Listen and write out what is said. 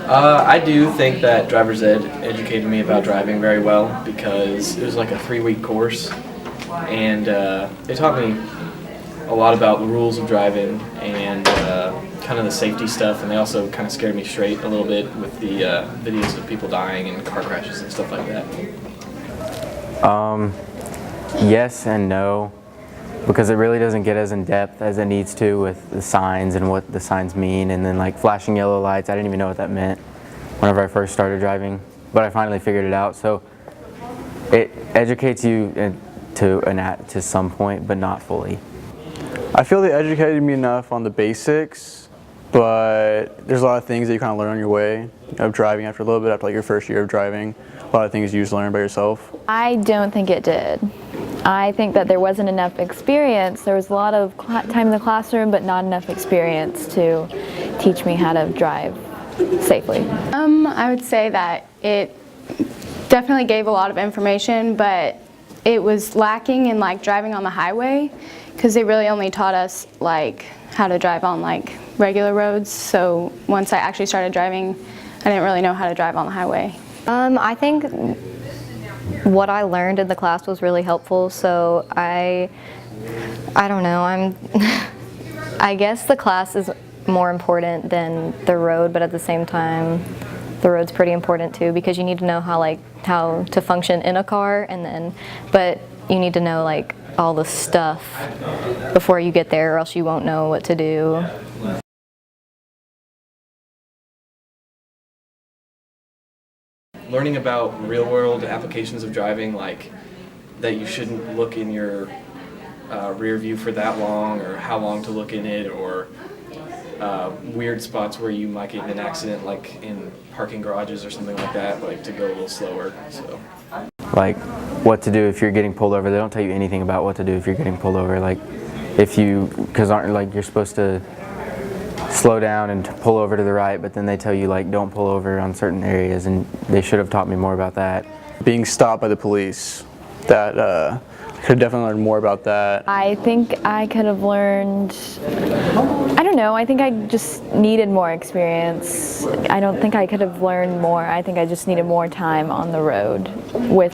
I do think that driver's ed educated me about driving very well because it was like a 3-week course, and it taught me a lot about the rules of driving and kind of the safety stuff, and they also kind of scared me straight a little bit with the videos of people dying and car crashes and stuff like that. Yes and no, because it really doesn't get as in depth as it needs to with the signs and what the signs mean, and then like flashing yellow lights. I didn't even know what that meant whenever I first started driving, but I finally figured it out. So it educates you to some point, but not fully. I feel they educated me enough on the basics, but there's a lot of things that you kind of learn on your way of driving after a little bit, after like your first year of driving. A lot of things you just learn by yourself. I don't think it did. I think that there wasn't enough experience. There was a lot of time in the classroom, but not enough experience to teach me how to drive safely. I would say that it definitely gave a lot of information, but it was lacking in like driving on the highway, because they really only taught us like how to drive on like regular roads. So once I actually started driving, I didn't really know how to drive on the highway. I think what I learned in the class was really helpful. So I don't know. I guess the class is more important than the road, but at the same time, the road's pretty important too, because you need to know how to function in a car, but you need to know like all the stuff before you get there, or else you won't know what to do. Learning about real-world applications of driving, like that you shouldn't look in your rear view for that long, or how long to look in it, or weird spots where you might get in an accident, like in parking garages or something like that, like to go a little slower. So, Like what to do if you're getting pulled over. They don't tell you anything about what to do if you're getting pulled over. Like because aren't like you're supposed to slow down and pull over to the right, but then they tell you like don't pull over on certain areas, and they should have taught me more about that. Being stopped by the police, that I could definitely learn more about that. I think I could have learned, I don't know, I think I just needed more experience. I don't think I could have learned more. I think I just needed more time on the road with